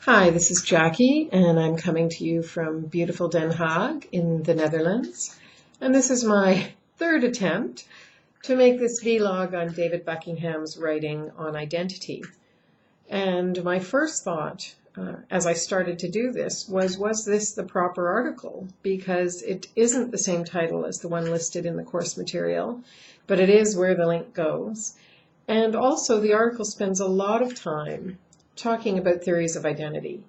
Hi, this is Jackie, and I'm coming to you from beautiful Den Haag in the Netherlands. And this is my third attempt to make this vlog on David Buckingham's writing on identity. And my first thought, as I started to do this, was this the proper article? Because it isn't the same title as the one listed in the course material, but it is where the link goes. And also the article spends a lot of time talking about theories of identity,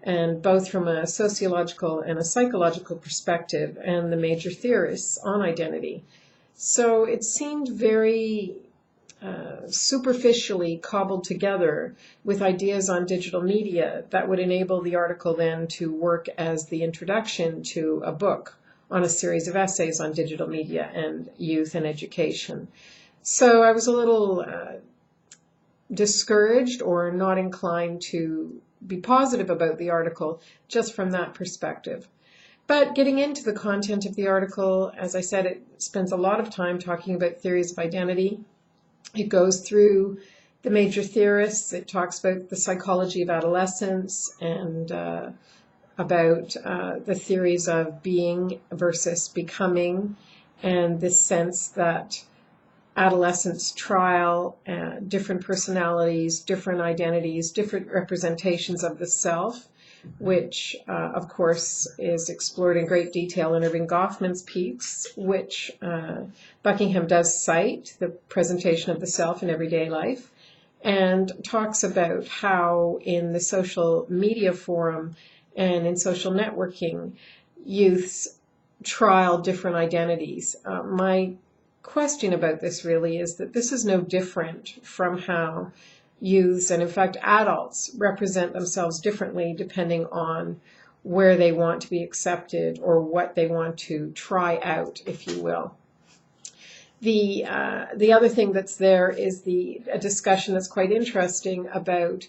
and both from a sociological and a psychological perspective, and the major theorists on identity. So it seemed very superficially cobbled together with ideas on digital media that would enable the article then to work as the introduction to a book on a series of essays on digital media and youth and education. So I was a little discouraged or not inclined to be positive about the article just from that perspective. But getting into the content of the article, as I said, it spends a lot of time talking about theories of identity. It goes through the major theorists. It talks about the psychology of adolescence and about the theories of being versus becoming, and this sense that adolescents trial different personalities, different identities, different representations of the self, which of course is explored in great detail in Irving Goffman's piece, which Buckingham does cite, the presentation of the self in everyday life, and talks about how in the social media forum and in social networking, youths trial different identities. My question about this really is that this is no different from how youths and in fact adults represent themselves differently depending on where they want to be accepted or what they want to try out, if you will. The other thing that's there is a discussion that's quite interesting about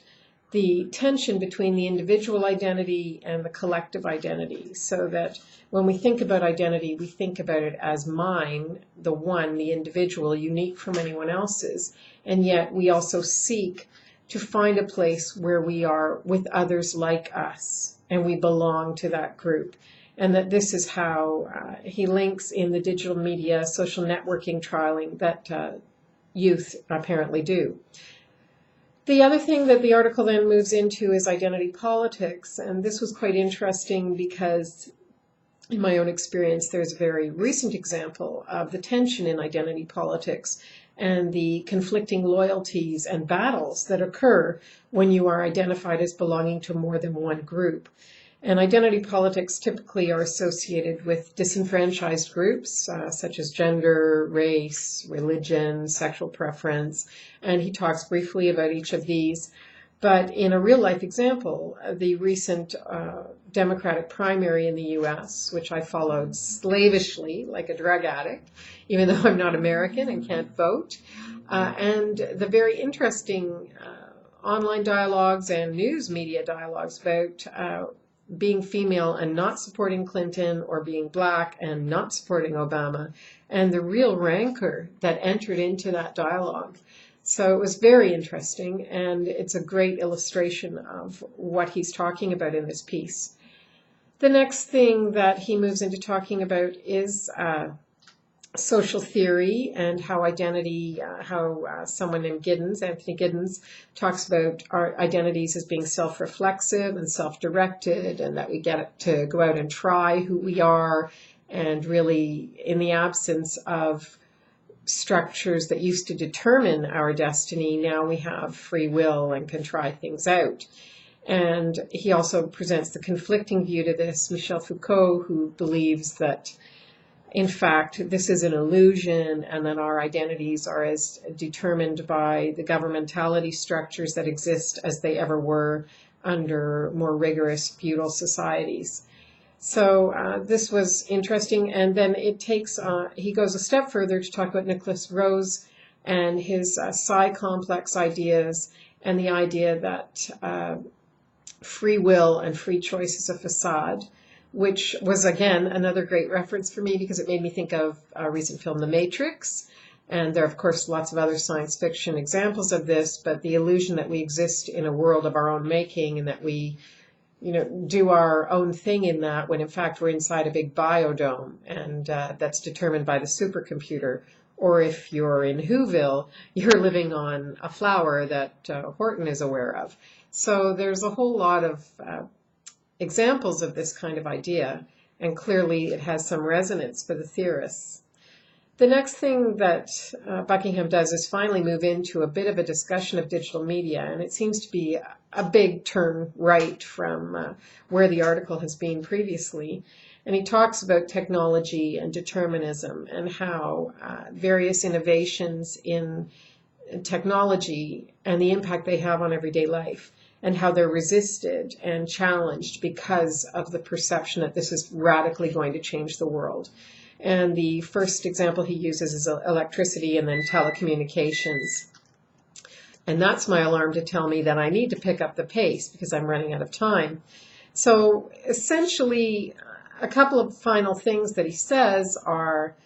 the tension between the individual identity and the collective identity, so that when we think about identity, we think about it as mine, the one, the individual, unique from anyone else's, and yet we also seek to find a place where we are with others like us, and we belong to that group. And that this is how he links in the digital media, social networking trialing that youth apparently do. The other thing that the article then moves into is identity politics, and this was quite interesting because in my own experience there's a very recent example of the tension in identity politics and the conflicting loyalties and battles that occur when you are identified as belonging to more than one group. And identity politics typically are associated with disenfranchised groups such as gender, race, religion, sexual preference, and he talks briefly about each of these. But in a real-life example, the recent Democratic primary in the U.S., which I followed slavishly like a drug addict, even though I'm not American and can't vote, and the very interesting online dialogues and news media dialogues about being female and not supporting Clinton, or being black and not supporting Obama, and the real rancor that entered into that dialogue. So it was very interesting, and it's a great illustration of what he's talking about in this piece. The next thing that he moves into talking about is social theory and how identity, someone named Giddens, Anthony Giddens, talks about our identities as being self-reflexive and self-directed, and that we get to go out and try who we are, and really in the absence of structures that used to determine our destiny, now we have free will and can try things out. And he also presents the conflicting view to this, Michel Foucault, who believes that in fact, this is an illusion, and that our identities are as determined by the governmentality structures that exist as they ever were under more rigorous feudal societies. So this was interesting, and then he goes a step further to talk about Nicholas Rose and his psi complex ideas, and the idea that free will and free choice is a facade, which was, again, another great reference for me because it made me think of a recent film, The Matrix, And there are, of course, lots of other science fiction examples of this, but the illusion that we exist in a world of our own making and that we do our own thing in that when in fact we're inside a big biodome and that's determined by the supercomputer. Or if you're in Whoville, you're living on a flower that Horton is aware of. So there's a whole lot of examples of this kind of idea, and clearly it has some resonance for the theorists. The next thing that Buckingham does is finally move into a bit of a discussion of digital media, and it seems to be a big turn right from where the article has been previously. And he talks about technology and determinism and how various innovations in technology and the impact they have on everyday life, and how they're resisted and challenged because of the perception that this is radically going to change the world. And the first example he uses is electricity and then telecommunications. And that's my alarm to tell me that I need to pick up the pace because I'm running out of time. So essentially, a couple of final things that he says are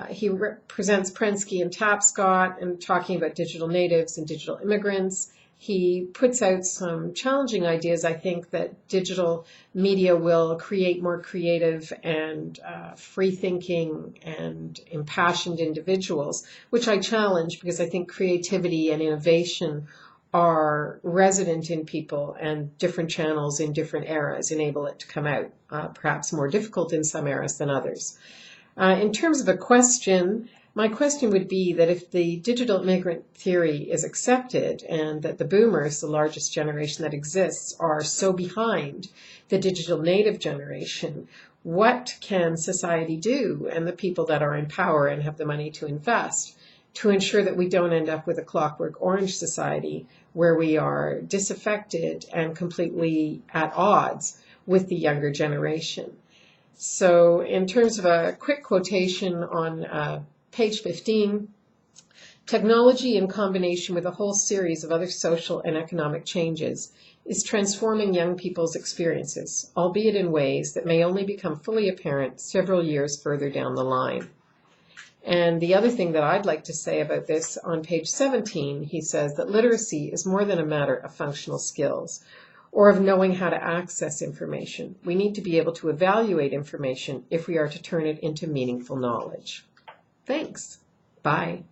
he presents Prensky and Tapscott and talking about digital natives and digital immigrants. He puts out some challenging ideas, I think, that digital media will create more creative and free-thinking and impassioned individuals, which I challenge because I think creativity and innovation are resident in people, and different channels in different eras enable it to come out, perhaps more difficult in some eras than others. In terms of a question, my question would be that if the digital immigrant theory is accepted and that the boomers, the largest generation that exists, are so behind the digital native generation, what can society do, and the people that are in power and have the money to invest, to ensure that we don't end up with a Clockwork Orange society where we are disaffected and completely at odds with the younger generation? So in terms of a quick quotation on page 15, technology in combination with a whole series of other social and economic changes is transforming young people's experiences, albeit in ways that may only become fully apparent several years further down the line. And the other thing that I'd like to say about this, on page 17, he says that literacy is more than a matter of functional skills or of knowing how to access information. We need to be able to evaluate information if we are to turn it into meaningful knowledge. Thanks. Bye.